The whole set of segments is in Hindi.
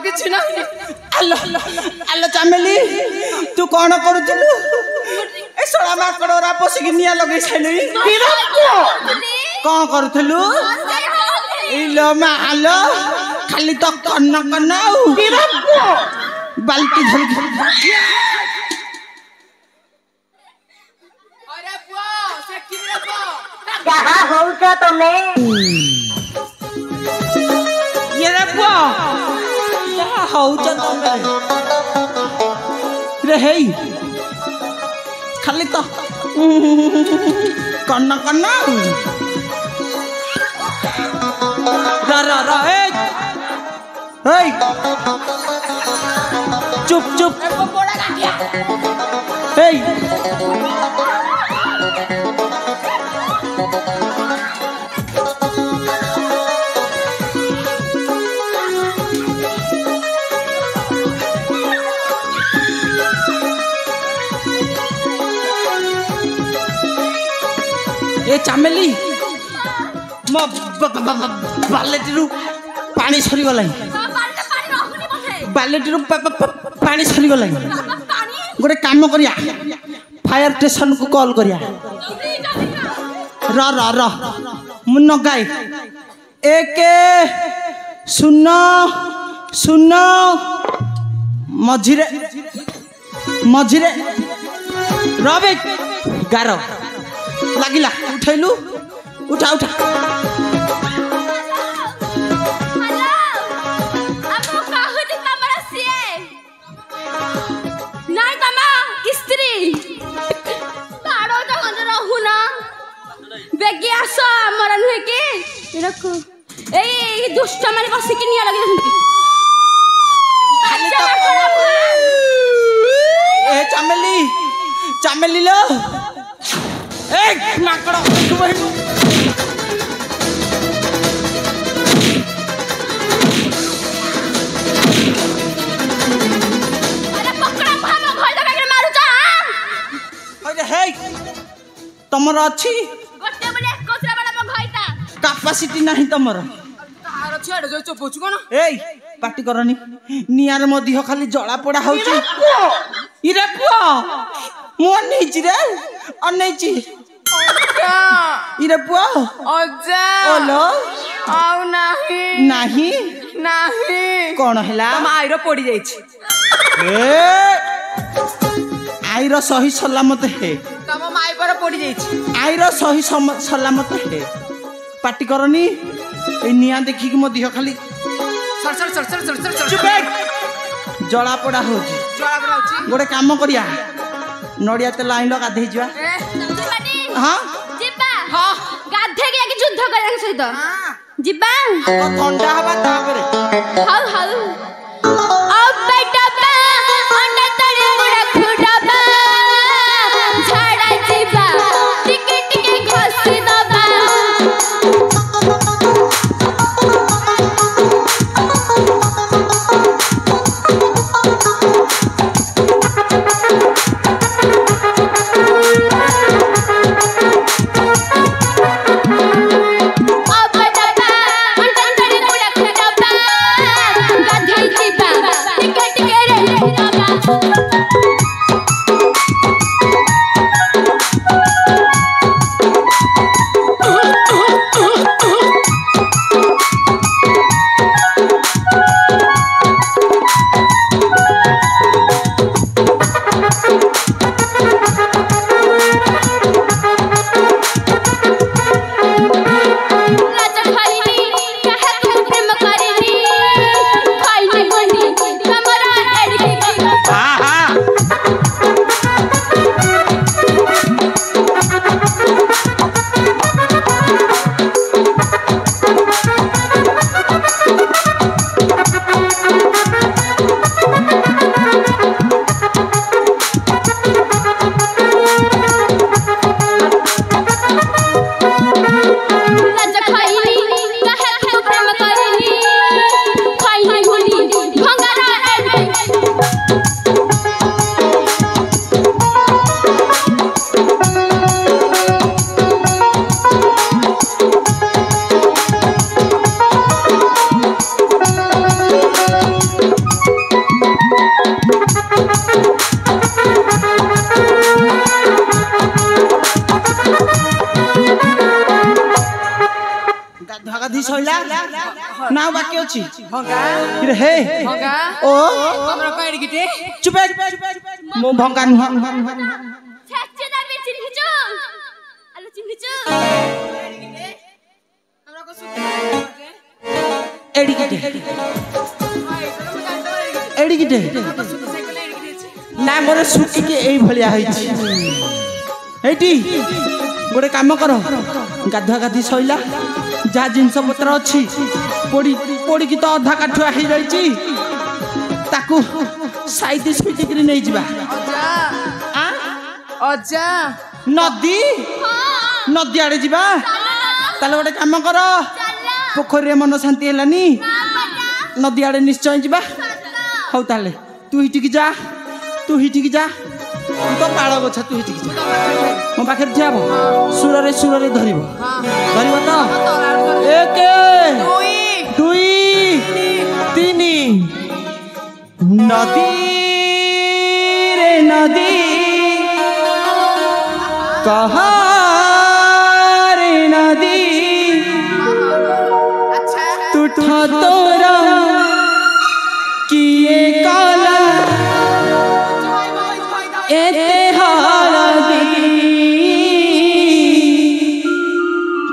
किछि ना आलो आलो चामेली तू कौन करूथलु ए सोळा माकडोरा पसिक निया लगै छैलै कौन करूथलु इलो मा आलो खाली तो कन्न कन्नाउ बाल्टी धरि अरे पुआ से किरे को कहाँ होउछ तमे ये रे पुआ कहाँ होउछ तमे रे हेई खाली तो कन्न कन्नाउ रा ए चुप चुप बड़ा गाठिया ए ए चामेली म बालेटिरु पानी सरी गलाई बालेटिरु पानी सरी गलाई गोटे काम करिया फायर स्टेशन को कॉल करिया र र र मुन्न गाय एक शून्य शून्य मझिरे मझिरे रबे 11 लागिला उठैलु उठा उठा बेगी आसो हमर नुहे के रखो ए दुष्ट माने बस के निया लगे जंती ए चामेली चामेली लो ए माकड़ अरे पकड़ा भाम घर लगा के मारू जा अरे हे तमर अछि गोटे बोले कोसरा बड़ा म घइता कैपेसिटी नाही तमर तार छेड़ जो चोपुछ कोन एई पार्टी करनी नियार म दिह खाली जळा पड़ा होची इरे पुआ मो नैची रे अनैची इरे पुआ अजा ओलो आउ नाही नाही नाही कोन हला माइरो पड़ी जाई छी ए आईर सही सलामत है तम माई पर पड़ी जाई छी आईर सही सलामत है पार्टी करनी ए निया देखि कि मो दिह खाली sir sir sir sir sir sir चुप जळा पड़ा होची जळा बड़ा होची गोटे काम करिया नड़िया तेल आइल गाधे जा हाँ जिबा हां गाधे के युद्ध करे सहित जिबा ठंडा हवा तापरे हाउ हाउ अब बेटा बा अंडा तड़े मुड़ा खुड़ा बा झाड़ा जिबा टिके टिके घसी दबा अब बेटा बा अंडा तड़े मुड़ा खुड़ा बा गाधे ଗାଧି ସଇଲା ନା ଆଉ ବାକି ଅଛି ଭଙ୍ଗା ଇରେ ହେ ଭଙ୍ଗା ଓ ତମର କଣ ଏଡିକିଟେ ଚୁପେ ମୁଁ ଭଙ୍ଗା ନୁହଁ ଛାଚେ ଦାବି ଚିହ୍ନିଛୁ ଆଲୋ ଚିହ୍ନିଛୁ ଏଡିକିଟେ ତମର କଣ ସୁଖ ଏଡିକିଟେ ଏଡିକିଟେ ଏଡିକିଟେ ସାଇକେଲ ଏଡିକିଟେ ଅଛି ନା ମୋର ସୁଟିକି ଏଇ ଭଳିଆ ହେଇଛି ଏଇଠି ଗୋଟେ କାମ କର ଗାଧୁଆ ଗାଧି ସଇଲା ଯାହା ଜିନିଷ ପତ୍ର ଅଛି ପୋଡ଼ିକି ତ ଅଧା କାଠୁଆ ହେଇଯାଇଛି ତାକୁ ସାଇତି ସୁଇଟିକିରି ନେଇଯିବା ଅଜା ନଦୀ ଆଡେ ଯିବା ତାହେଲେ ଗୋଟେ କାମ କର ପୋଖରୀରେ ମନ ଶାନ୍ତି ହେଲାନି ନଦୀ ଆଡେ ନିଶ୍ଚୟ ଯିବା ହଉ ତାହେଲେ ତୁ ହିଟିକି ଯା ତୁ ତ ପାଳ ଗଛ ତୁ ହିଟିକି ଯା ମୋ ପାଖରେ ଠିଆ ହବ ସୁରରେ ଧରିବ ତ 1 2 3 ନଦୀ ରେ ନଦୀ कहारे नदी तुठा तोरा किए काला एते हालदी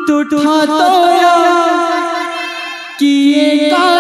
तुठा तोरा किए काला